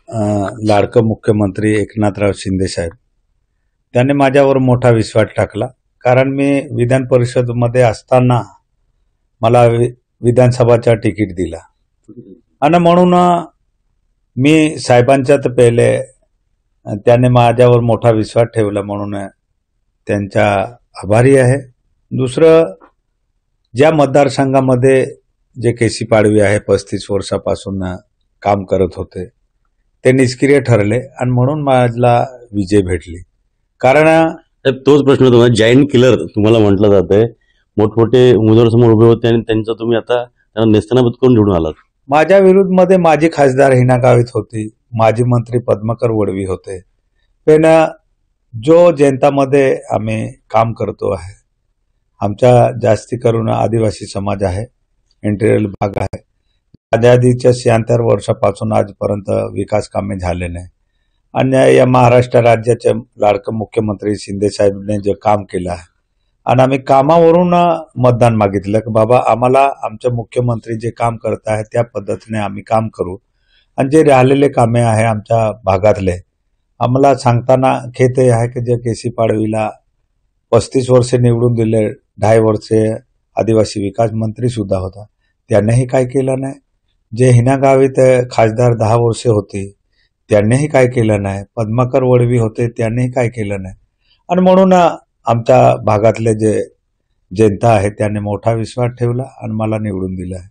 लाडकं मुख्यमंत्री एकनाथराव शिंदे साहेब त्यांनी माझ्यावर मोठा विश्वास टाकला. कारण मी विधान परिषदमध्ये असताना मला विधानसभाचा तिकीट दिला आणि म्हणून मी साहेबांच्यात पहिले त्याने माझ्यावर मोठा विश्वास ठेवला म्हणून त्यांचा आभारी आहे. दुसरं, ज्या मतदारसंघामध्ये जे केसी पाडवी आहे 35 वर्षापासून काम करत होते ते निष्क्रिय ठरले आणि म्हणून मला विजय भेटली. कारण तोच प्रश्न तुम्हाला जायंट किलर तुम्हाला म्हटलं जातंय. मोठमोठे उमेदवार समोर उभे होते आणि त्यांचं तुम्ही आता त्यांना नेस्तनाबूत करून निवडून आलात. माझ्या विरुद्धमध्ये माजी खासदार हिना गावित होती, माजी मंत्री पद्माकर वडवी होते. पण जो जनतामध्ये आम्ही काम करतो आहे, आमच्या जास्ती करून आदिवासी समाज आहे, इंटिरियल भाग आहे. आझादीच्या 76 वर्षापासून आजपर्यंत विकास कामे झाले नाही. आणि या महाराष्ट्र राज्याचे लाडकं मुख्यमंत्री शिंदे साहेबांनी जे काम केलं आहे आणि आम्ही कामावरून मतदान मागितलं की बाबा आम्हाला आमचे मुख्यमंत्री जे काम करत आहे त्या पद्धतीने आम्ही काम करू. आणि जे राहिलेले कामे आहे आमच्या भागातले आम्हाला सांगताना खेद आहे की जे केसी पाडवीला 35 वर्षे निवडून दिले, 2.5 वर्षे आदिवासी विकास मंत्री सुद्धा होता, त्यांनीही काय केलं नाही. जे हिना गावित खासदार 10 वर्षे होते त्यांनीही काय केलं नाही. पद्माकर वडवी होते त्यांनीही काय केलं नाही. आणि म्हणून आमच्या भागातले जे जनता आहे त्यांनी मोठा विश्वास ठेवला आणि मला निवडून दिला आहे.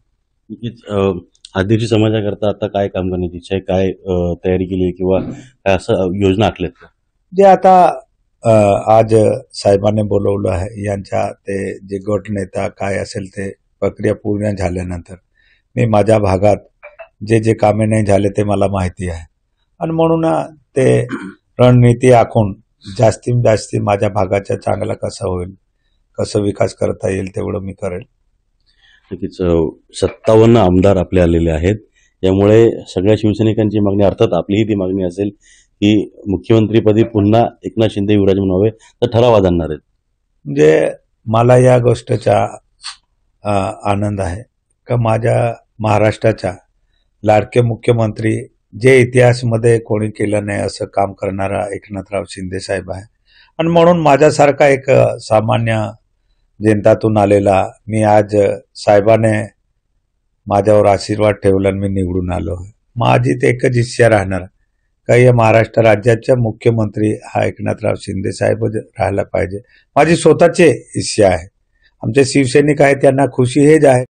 आदिवासी समाजाकरता आता काय काम करण्याची इच्छा आहे, काय तयारी केली किंवा काय असं योजना आखल्यात? जे आता आज साहेबांनी बोलवलं आहे यांच्या ते जे गट नेता काय असेल ते प्रक्रिया पूर्ण झाल्यानंतर मी माझ्या भागात जे जे कामे नाही झाले ते मला माहिती आहे आणि म्हणून ते रणनीती आखून जास्तीत जास्त माझ्या भागाचा चांगला कसा होईल, कसं विकास करता येईल तेवढं मी करेल. नक्कीच 57 आमदार आपले आलेले आहेत. यामुळे सगळ्या शिवसैनिकांची मागणी, अर्थात आपलीही ती मागणी असेल की मुख्यमंत्रीपदी पुन्हा एकनाथ शिंदे विराजमान व्हावे, तर ठराव आणणार आहेत. म्हणजे मला या गोष्टीचा आनंद आहे का माझ्या महाराष्ट्राच्या लाडके मुख्यमंत्री जे इतिहासमध्ये कोणी केलं नाही असं काम करणारा एकनाथराव शिंदे साहेब आहे. आणि म्हणून माझ्यासारखा एक सामान्य जनतातून आलेला मी आज साहेबाने माझ्यावर आशीर्वाद ठेवला आणि मी निवडून आलो आहे. माझी ते एकच इच्छा राहणार का या महाराष्ट्र राज्याचा मुख्यमंत्री हा एकनाथराव शिंदे साहेब राहायला पाहिजे. माझी स्वतःची इच्छा आहे. आमचे शिवसैनिक आहे त्यांना खुशी हेच आहे.